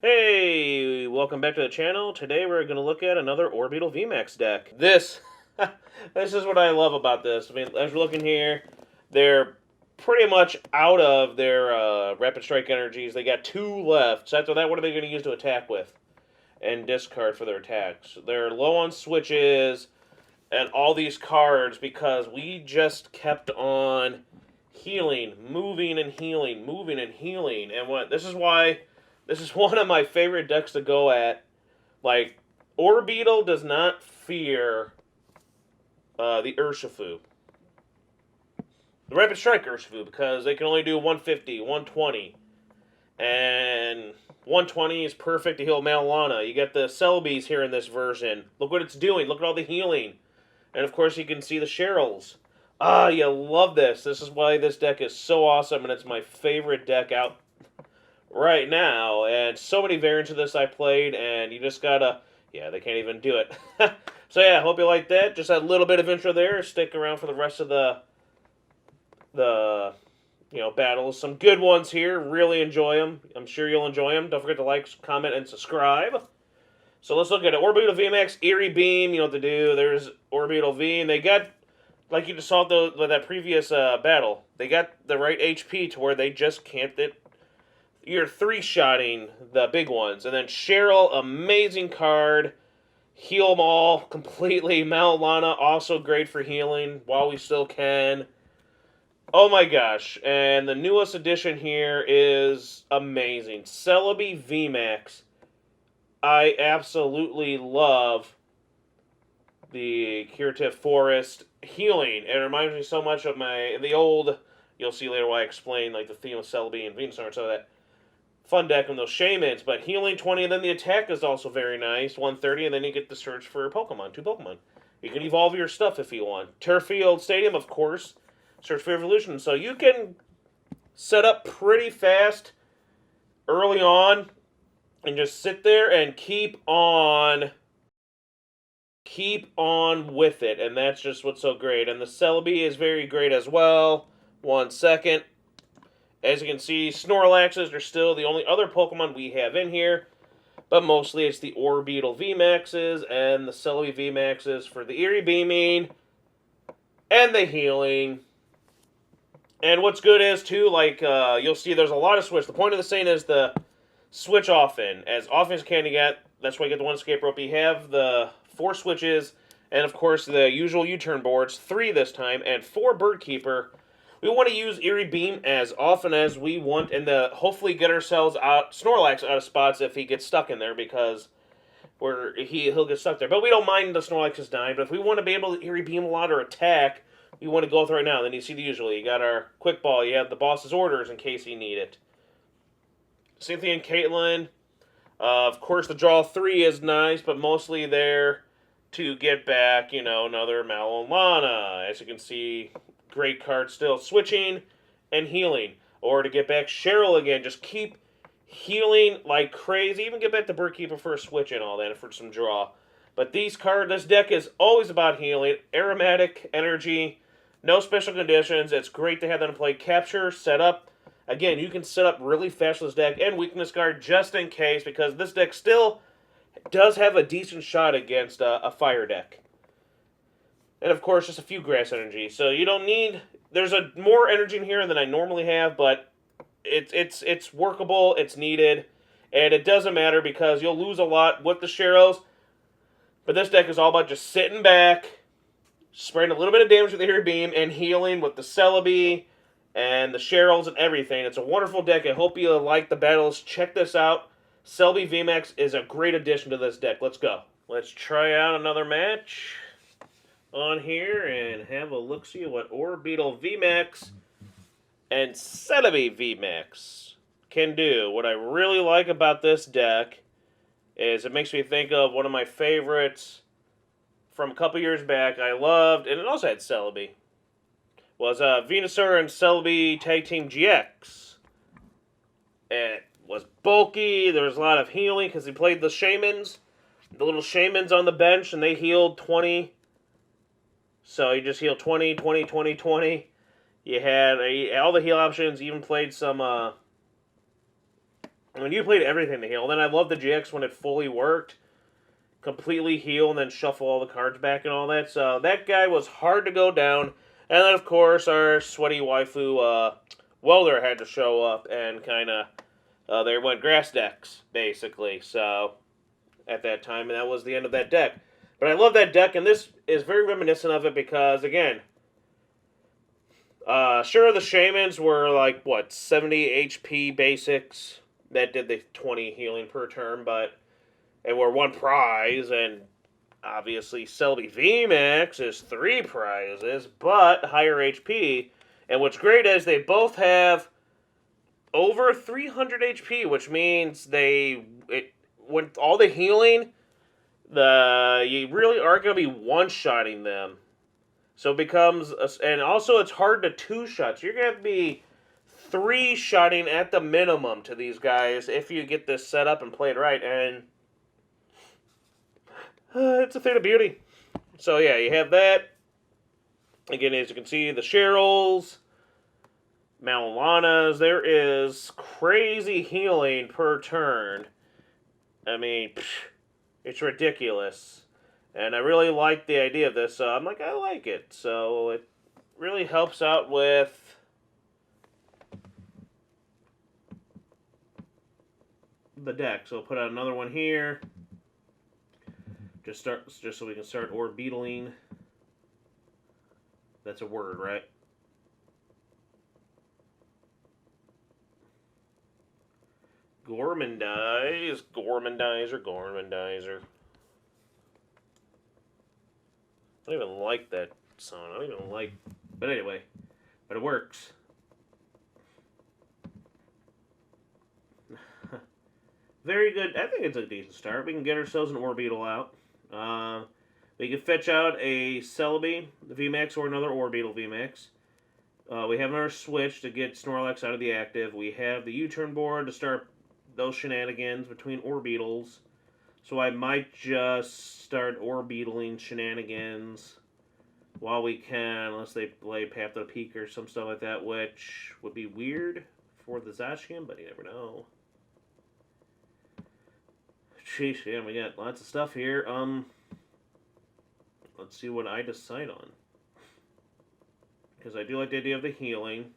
Hey, welcome back to the channel. Today we're going to look at another Orbeetle VMAX deck. This is what I love about this. I mean, as we're looking here, they're pretty much out of their Rapid Strike energies. They got 2 left. So after that, what are they going to use to attack with? And discard for their attacks. They're low on switches and all these cards because we just kept on healing, moving and healing, moving and healing. And this is why this is one of my favorite decks to go at. Like, Orbeetle does not fear the Urshifu. The Rapid Strike Urshifu, because they can only do 150, 120. And 120 is perfect to heal Mallow Lana. You get the Celebis here in this version. Look what it's doing. Look at all the healing. And of course you can see the Cheryls. Ah, you love this. This is why this deck is so awesome, and it's my favorite deck out right now. And so many variants of this I played, and you just gotta... Yeah, they can't even do it. So yeah, hope you like that. Just a little bit of intro there. Stick around for the rest of the battles. Some good ones here. Really enjoy them. I'm sure you'll enjoy them. Don't forget to like, comment, and subscribe. So let's look at it. Orbeetle VMAX, Eerie Beam, you know what to do. There's Orbeetle V, and they got, like you just saw with that previous battle, they got the right HP to where they just can't. You're 3-shotting the big ones. And then Cheryl, amazing card. Heal them all completely. Mallow Lana, also great for healing while we still can. Oh my gosh. And the newest addition here is amazing. Celebi VMAX. I absolutely love the Curative Forest healing. It reminds me so much of the old, you'll see later why I explain like the theme of Celebi and Venusaur and so that fun deck and those Shamans, but healing 20, and then the attack is also very nice, 130, and then you get to search for Pokemon, 2 Pokemon. You can evolve your stuff if you want. Turffield Stadium, of course, search for evolution. So you can set up pretty fast early on and just sit there and keep on with it, and that's just what's so great. And the Celebi is very great as well. 1 second. As you can see, Snorlaxes are still the only other Pokemon we have in here, but mostly it's the Orbeetle VMAXs and the Celebi VMAXs for the Eerie Beaming and the healing. And what's good is, too, like, you'll see there's a lot of switch. The point of the saying is the switch often. As often as you can, you get, that's why you get the 1 escape rope. You have the 4 switches, and of course the usual U-turn boards, 3 this time, and 4 Bird Keeper. We want to use Eerie Beam as often as we want, and hopefully get ourselves Snorlax out of spots if he gets stuck in there, because he'll get stuck there. But we don't mind the Snorlaxes dying, but if we want to be able to Eerie Beam a lot or attack, we want to go with right now. Then you see the usual. You got our Quick Ball, you have the boss's orders in case you need it. Cynthia and Caitlin. Of course, the draw 3 is nice, but mostly there to get back, another Mallow Lana. As you can see, great card still. Switching and healing. Or to get back Cheryl again. Just keep healing like crazy. Even get back the Bird Keeper for a switch and all that for some draw. But this deck is always about healing. Aromatic energy. No special conditions. It's great to have them play. Capture, set up. Again, you can set up really fast with this deck and weakness guard just in case, because this deck still does have a decent shot against a fire deck. And of course, just a few grass energy. So you don't need... There's more energy in here than I normally have, but it's workable, it's needed, and it doesn't matter because you'll lose a lot with the Cheryls. But this deck is all about just sitting back, spreading a little bit of damage with the Eerie Beam, and healing with the Celebi and the Cheryls and everything. It's a wonderful deck. I hope you like the battles. Check this out. Celebi VMAX is a great addition to this deck. Let's go. Let's try out another match on here and have a look-see at what Orbeetle VMAX and Celebi VMAX can do. What I really like about this deck is it makes me think of one of my favorites from a couple years back. I loved, and it also had Celebi, was Venusaur and Celebi Tag Team GX. It was bulky. There was a lot of healing because he played the Shamans, the little Shamans on the bench, and they healed 20. So you just healed 20, 20, 20, 20. You had all the heal options. You even played some I mean, you played everything to heal. Then I love the GX when it fully worked. Completely heal and then shuffle all the cards back and all that. So that guy was hard to go down. And then, of course, our sweaty waifu Welder had to show up and kind of... there went grass decks, basically. So, at that time, and that was the end of that deck. But I love that deck, and this is very reminiscent of it because, again... sure, the Shamans were like, what, 70 HP basics that did the 20 healing per turn, but and were 1 prize, and obviously Celebi VMAX is 3 prizes, but higher HP. And what's great is they both have over 300 HP, which means with all the healing, you really are going to be one-shotting them. So it becomes, and also it's hard to 2-shot. So you're going to be 3-shotting at the minimum to these guys if you get this set up and played right. And it's a thing of beauty. So yeah, you have that. Again, as you can see, the Cheryls, Mallow Lanas. There is crazy healing per turn. I mean, it's ridiculous. And I really like the idea of this, so I'm like, I like it. So it really helps out with the deck. So I'll put out another one here. Just so we can start Orbeetling. That's a word, right? Gormandizer. I don't even like that song. I don't even like... But anyway. But it works. Very good. I think it's a decent start. We can get ourselves an Orbeetle out. We can fetch out a Celebi VMAX or another Orbeetle VMAX. We have another switch to get Snorlax out of the active. We have the U-turn board to start those shenanigans between Orbeetles. So I might just start Orbeetling shenanigans while we can, unless they play Path to the Peak or some stuff like that, which would be weird for the Zacian, but you never know. Sheesh, yeah, we got lots of stuff here. Let's see what I decide on. Because I do like the idea of the healing.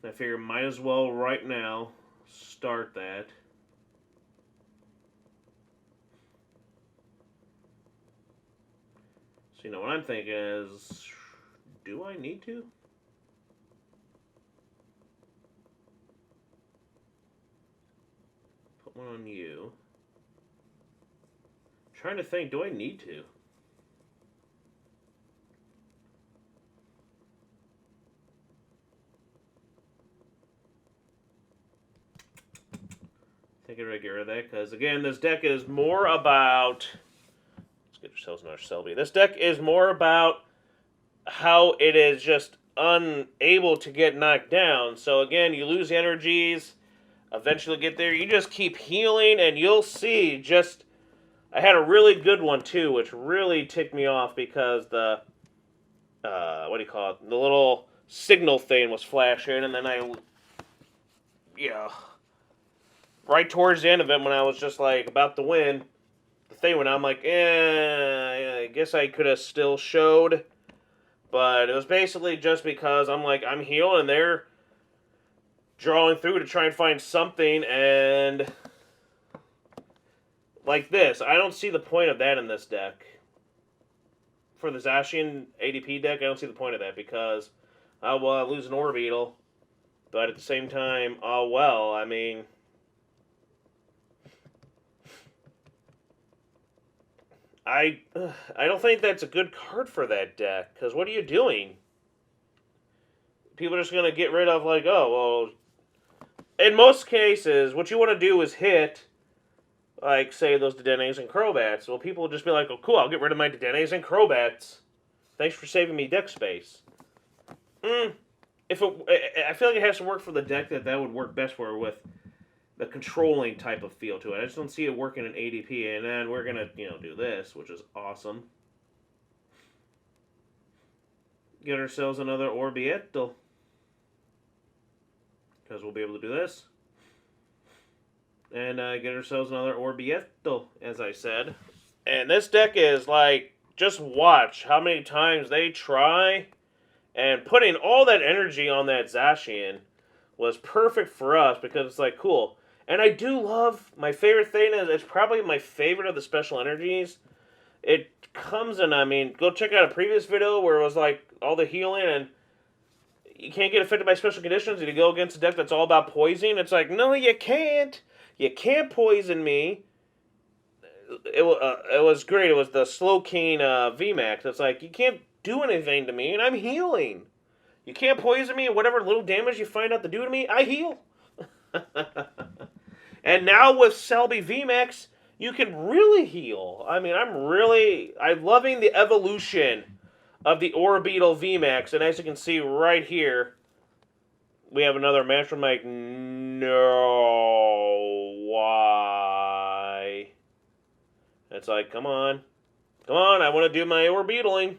I figure might as well right now start that. So, you know, what I'm thinking is, do I need to? Put one on you. I'm trying to think, do I need to? I think I'm going to get rid of that, because, again, this deck is more about... Let's get yourselves another Celebi. This deck is more about how it is just unable to get knocked down. So, again, you lose energies, eventually get there. You just keep healing, and you'll see just... I had a really good one, too, which really ticked me off, because the... what do you call it? The little signal thing was flashing, and then I... Yeah... Right towards the end of it, when I was just like about to win, the thing went out. I'm like, I guess I could have still showed, but it was basically just because I'm like, I'm healing and they're drawing through to try and find something, and like this, I don't see the point of that in this deck. For the Zacian ADP deck, I don't see the point of that because, oh well, I lose an Orbeetle, but at the same time, oh well, I mean. I don't think that's a good card for that deck, because what are you doing? People are just going to get rid of, like, oh, well... In most cases, what you want to do is hit, like, say, those Dedennes and Crobats. Well, people will just be like, oh, cool, I'll get rid of my Dedennes and Crobats. Thanks for saving me deck space. I feel like it has to work for the deck that would work best for with... the controlling type of feel to it. I just don't see it working in ADP, and then we're going to, do this, which is awesome. Get ourselves another Orbeetle. because we'll be able to do this. And get ourselves another Orbeetle, as I said. And this deck is like, just watch how many times they try. And putting all that energy on that Zacian was perfect for us because it's like, cool. And I do love, my favorite thing is, it's probably my favorite of the special energies. It comes in, I mean, go check out a previous video where it was like all the healing and you can't get affected by special conditions and you go against a deck that's all about poisoning. It's like, no, you can't. You can't poison me. It was great. It was the Slowking VMAX. It's like, you can't do anything to me and I'm healing. You can't poison me and whatever little damage you find out to do to me, I heal. And now with Celebi VMAX, you can really heal. I mean, I'm loving the evolution of the Orbeetle VMAX. And as you can see right here, we have another match from like, no, why? It's like, come on. Come on, I want to do my Orbeetling.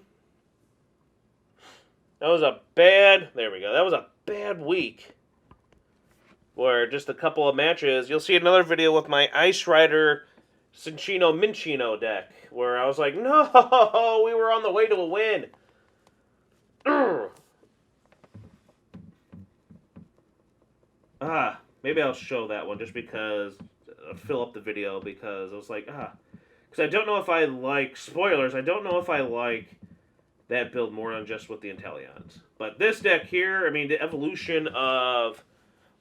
That was a bad, there we go, that was a bad week. Where just a couple of matches, you'll see another video with my Ice Rider Cinchino Minchino deck, where I was like, no, we were on the way to a win. Maybe I'll show that one just because, fill up the video, because I was like, because I don't know if I like, spoilers, I don't know if I like that build more than just with the Inteleons. But this deck here, I mean, the evolution of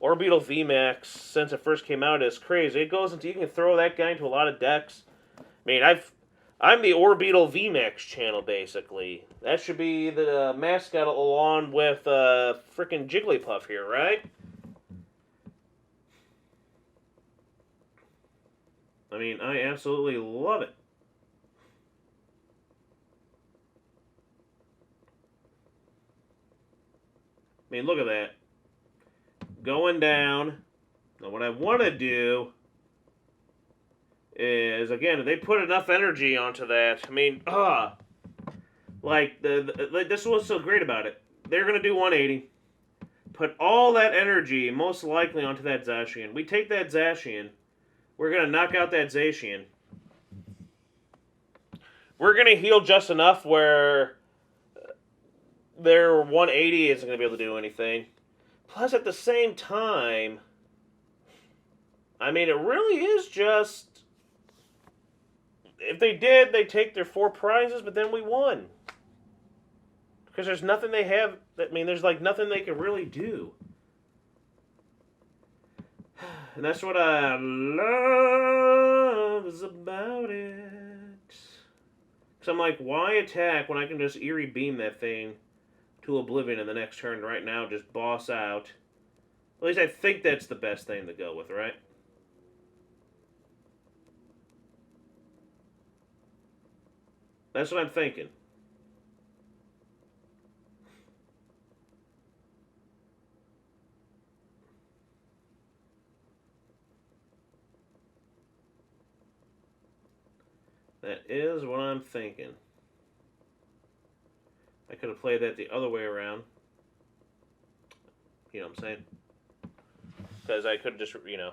Orbeetle VMAX since it first came out is crazy. It goes into, you can throw that guy into a lot of decks. I mean, I'm the Orbeetle VMAX channel, basically. That should be the mascot along with frickin' Jigglypuff here, right? I mean, I absolutely love it. I mean, look at that. Going down. Now, what I want to do is, again, if they put enough energy onto that, I mean, like, this is what's so great about it. They're going to do 180. Put all that energy, most likely, onto that Zacian. We take that Zacian. We're going to knock out that Zacian. We're going to heal just enough where their 180 isn't going to be able to do anything. Plus, at the same time, I mean, it really is just, if they did, they take their 4 prizes, but then we won. Because there's nothing they have, I mean, there's like nothing they can really do. And that's what I love about it. Because I'm like, why attack when I can just Eerie Beam that thing to oblivion in the next turn right now, just boss out. At least I think that's the best thing to go with, right? That's what I'm thinking. That is what I'm thinking. I could have played that the other way around. You know what I'm saying? Because I could have just, you know,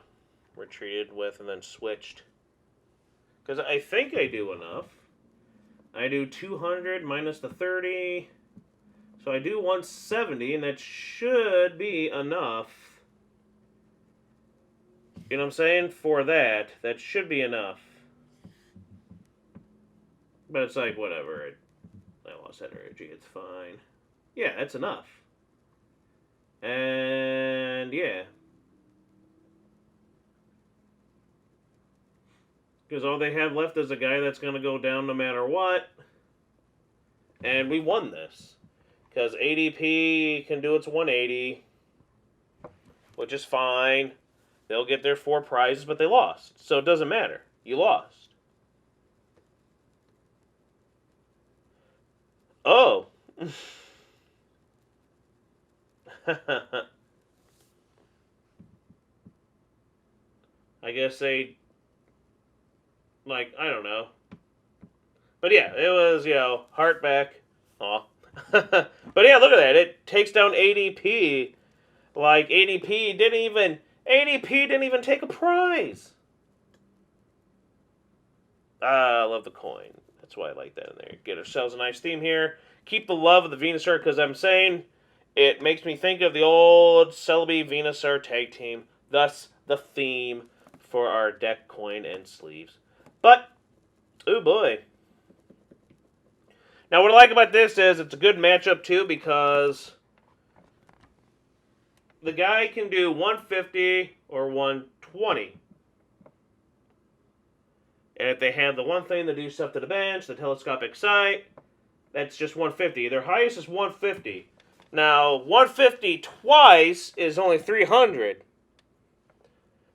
retreated with and then switched. Because I think I do enough. I do 200 minus the 30. So I do 170, and that should be enough. You know what I'm saying? For that, that should be enough. But it's like, whatever. I lost that energy. It's fine. Yeah, that's enough. And, yeah. Because all they have left is a guy that's going to go down no matter what. And we won this. Because ADP can do its 180. Which is fine. They'll get their 4 prizes, but they lost. So it doesn't matter. You lost. Oh. I guess they, like, I don't know. But yeah, it was, you know, heart back. Aw. But yeah, look at that. It takes down ADP Like ADP didn't even take a prize. I love the coin. That's why I like that in there. Get ourselves a nice theme here. Keep the love of the Venusaur, because I'm saying it makes me think of the old Celebi Venusaur tag team. Thus, the theme for our deck, coin, and sleeves. But, oh boy. Now, what I like about this is it's a good matchup, too, because the guy can do 150 or 120. And if they have the one thing that do stuff to the bench, the telescopic sight, that's just 150. Their highest is 150. Now, 150 twice is only 300.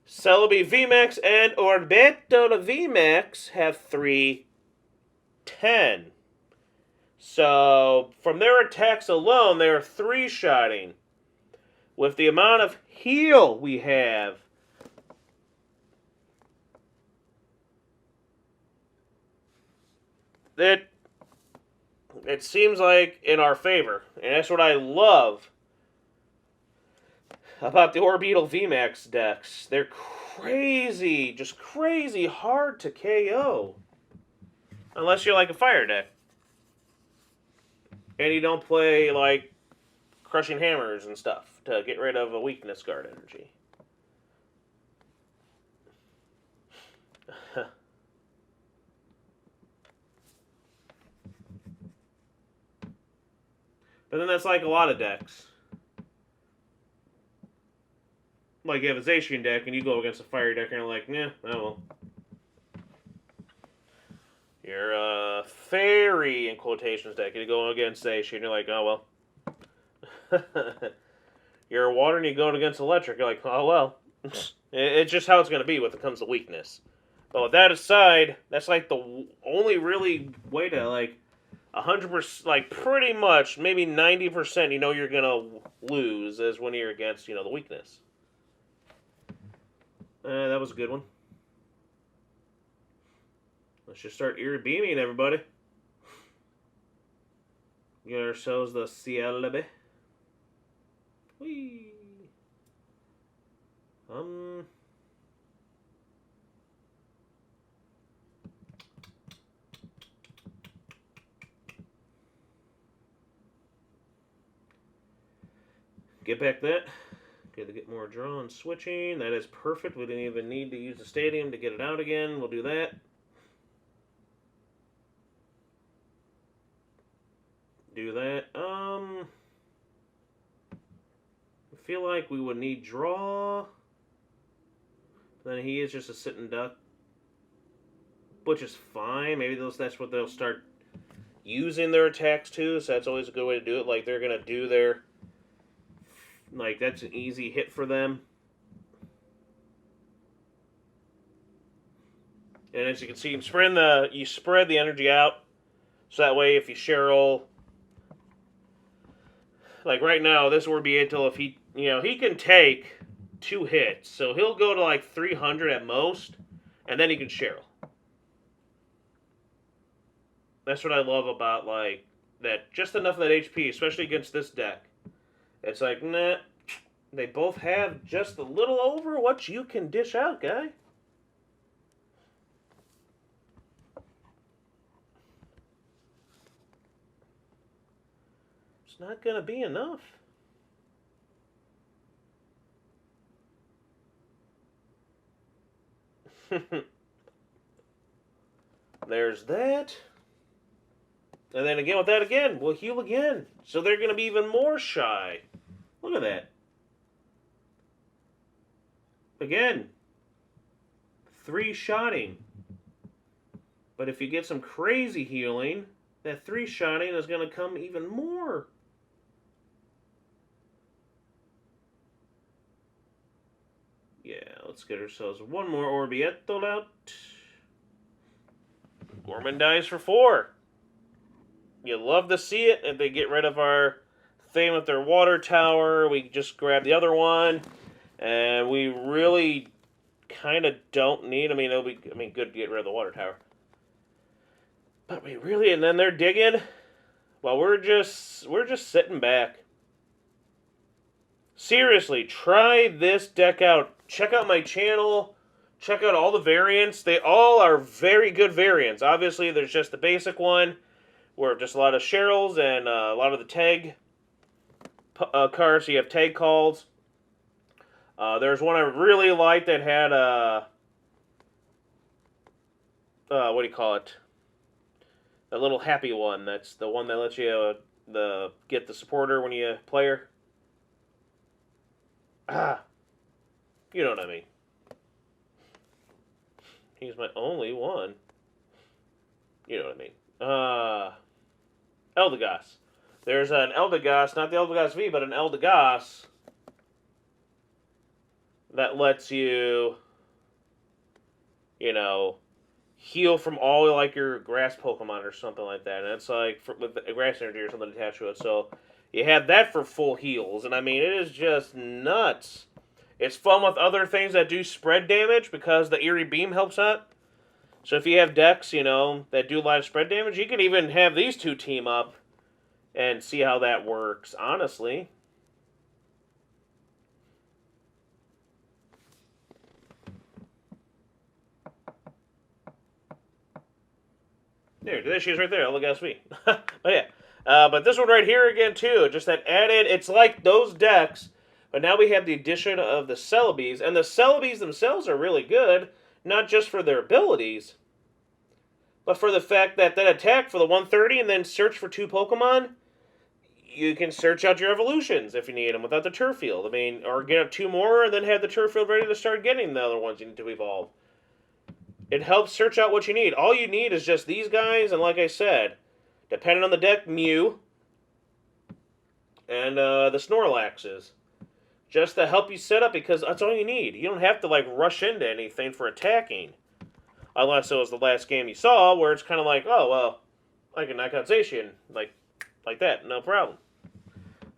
Celebi VMAX and Orbeetle VMAX have 310. So, from their attacks alone, they are 3-shotting. With the amount of heal we have, it seems like in our favor. And that's what I love about the Orbeetle VMAX decks. They're crazy, just crazy hard to KO. Unless you're like a fire deck. And you don't play like crushing hammers and stuff to get rid of a weakness guard energy. But then that's like a lot of decks. Like you have a Zacian deck and you go against a fire deck and you're like, yeah, oh well. You're a fairy in quotations deck and you go against Zacian and you're like, oh well. You're a water and you go against electric, you're like, oh well. It's just how it's going to be when it comes to weakness. But with that aside, that's like the only really way to like 100%, like pretty much, maybe 90%, you know you're gonna lose is when you're against, you know, the weakness. That was a good one. Let's just start beaming everybody. Get ourselves the Celebi. Whee. Get back that. Good to get more draw and switching. That is perfect. We didn't even need to use the stadium to get it out again. We'll do that. Do that. I feel like we would need draw. Then he is just a sitting duck. Which is fine. Maybe that's what they'll start using their attacks to. So that's always a good way to do it. Like they're going to do their... Like, that's an easy hit for them. And as you can see, you spread the energy out. So that way, if you Cheryl... Like, right now, this Orbeetle, if he... You know, he can take 2 hits. So he'll go to, like, 300 at most. And then he can Cheryl. That's what I love about, like, that... Just enough of that HP, especially against this deck. It's like, nah, they both have just a little over what you can dish out, guy. It's not going to be enough. There's that. And then again with that again, we'll heal again. So they're going to be even more shy. Look at that. Again. 3-shotting. But if you get some crazy healing, that 3-shotting is going to come even more. Yeah, let's get ourselves one more Orbeetle out. Gorman dies for 4. You love to see it. If they get rid of our thing with their water tower, we just grab the other one. And we really kind of don't need... it'll be good to get rid of the water tower. But we really... And then they're digging. Well, we're just sitting back. Seriously, try this deck out. Check out my channel. Check out all the variants. They all are very good variants. Obviously, there's just the basic one, where just a lot of Cheryls and a lot of the tag cards. So you have tag calls. There's one I really liked that had what do you call it? The little happy one. That's the one that lets you get the supporter when you play her. Ah, you know what I mean. He's my only one. You know what I mean. Eldegoss. There's an Eldegoss, not the Eldegoss V, but an Eldegoss that lets you, heal from all like your grass Pokemon or something like that. And it's like with the grass energy or something attached to it. So you have that for full heals, and I mean it is just nuts. It's fun with other things that do spread damage because the Eerie Beam helps out. So if you have decks, that do a lot of spread damage, you can even have these two team up and see how that works, honestly. There she is right there. Look at me. But yeah. But this one right here again, too. Just that added, it's like those decks, but now we have the addition of the Celebes. And the Celebes themselves are really good, not just for their abilities, but for the fact that attack for the 130 and then search for 2 Pokemon, you can search out your evolutions if you need them without the turf field. I mean, or get up 2 more and then have the turf field ready to start getting the other ones you need to evolve. It helps search out what you need. All you need is just these guys, and like I said, depending on the deck, Mew, and the Snorlaxes. Just to help you set up, because that's all you need. You don't have to, rush into anything for attacking. Unless it was the last game you saw, where it's kind of like, oh, well, I can knock out Zacian. Like that, no problem.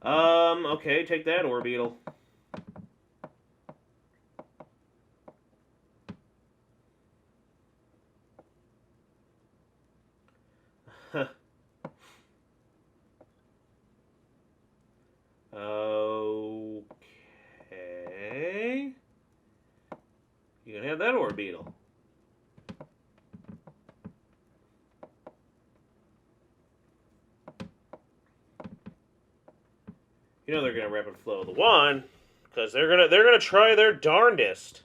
Okay, take that, Orbeetle. Okay. You can have that Orbeetle. They're gonna rapid flow the wand because they're gonna try their darndest.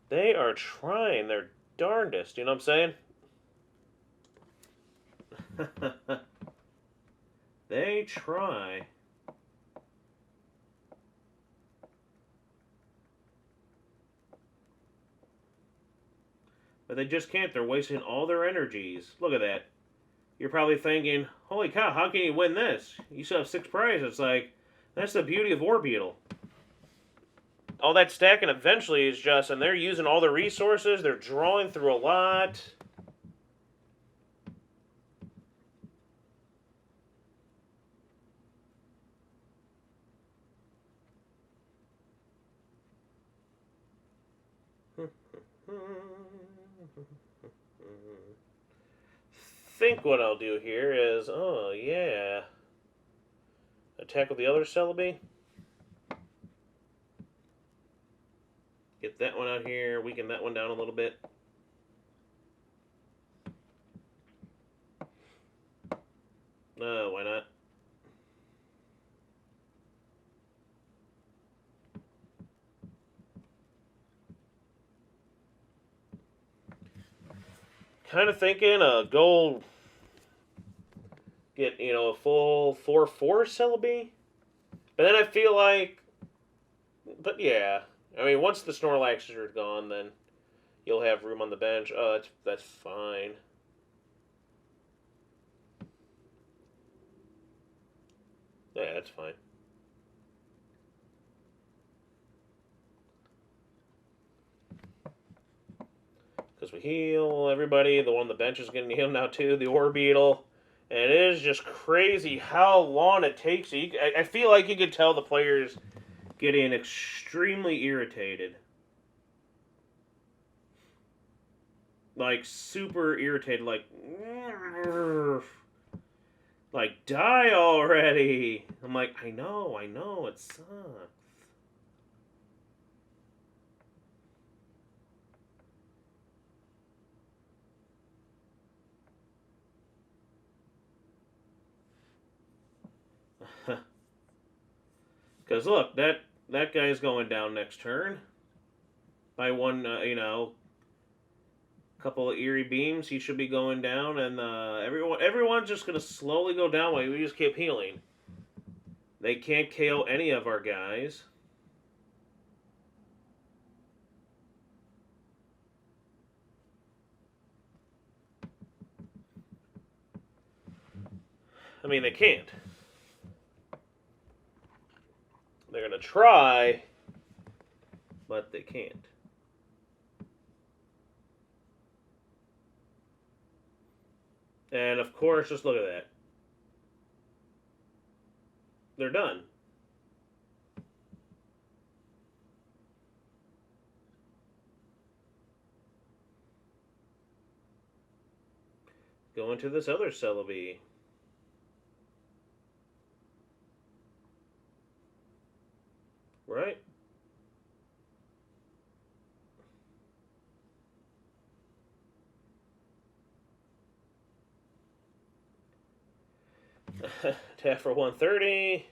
They are trying their darndest. You know what I'm saying? They try. But they just can't. They're wasting all their energies. Look at that. You're probably thinking, holy cow, how can you win this? You still have 6 prizes. It's like, that's the beauty of Orbeetle. All that stacking eventually is just, and they're using all the resources. They're drawing through a lot. Think what I'll do here is, oh yeah, attack with the other Celebi. Get that one out here, weaken that one down a little bit. Why not? Kind of thinking go get, a full 4/4 Celebi. But then I feel like, but yeah. I mean, once the Snorlaxes are gone, then you'll have room on the bench. Oh, that's fine. Yeah, that's fine. Because we heal everybody. The one on the bench is getting healed now too, the Orbeetle. And it is just crazy how long it takes. I feel like you could tell the players getting extremely irritated. Like, super irritated. Like, Like, die already! I'm like, I know, it sucks. Because look, that guy's going down next turn. By one, couple of eerie beams, he should be going down, and everyone's just gonna slowly go down while we just keep healing. They can't KO any of our guys. I mean, they can't. They're gonna try, but they can't. And of course, just look at that. They're done. Go into this other Celebi. Right? Tap for 130.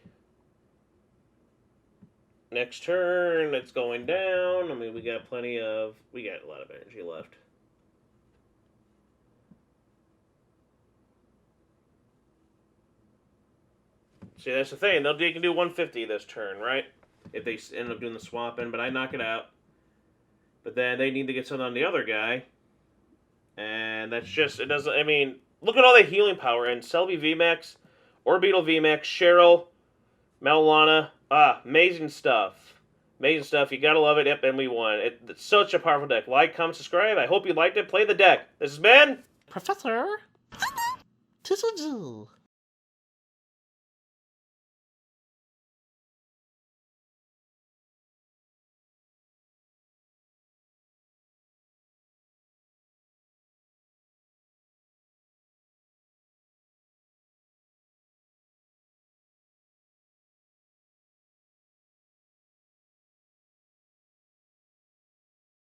Next turn, it's going down. I mean, we got a lot of energy left. See, that's the thing. They can do 150 this turn, right? If they end up doing the swap in, but I knock it out. But then they need to get something on the other guy. And that's just, it doesn't, I mean, look at all the healing power. And Celebi VMAX, Orbeetle VMAX, Cheryl, Mallow Lana. Amazing stuff. Amazing stuff. You gotta love it. Yep, and we won. It's such a powerful deck. Like, comment, subscribe. I hope you liked it. Play the deck. This has been Professor TCG.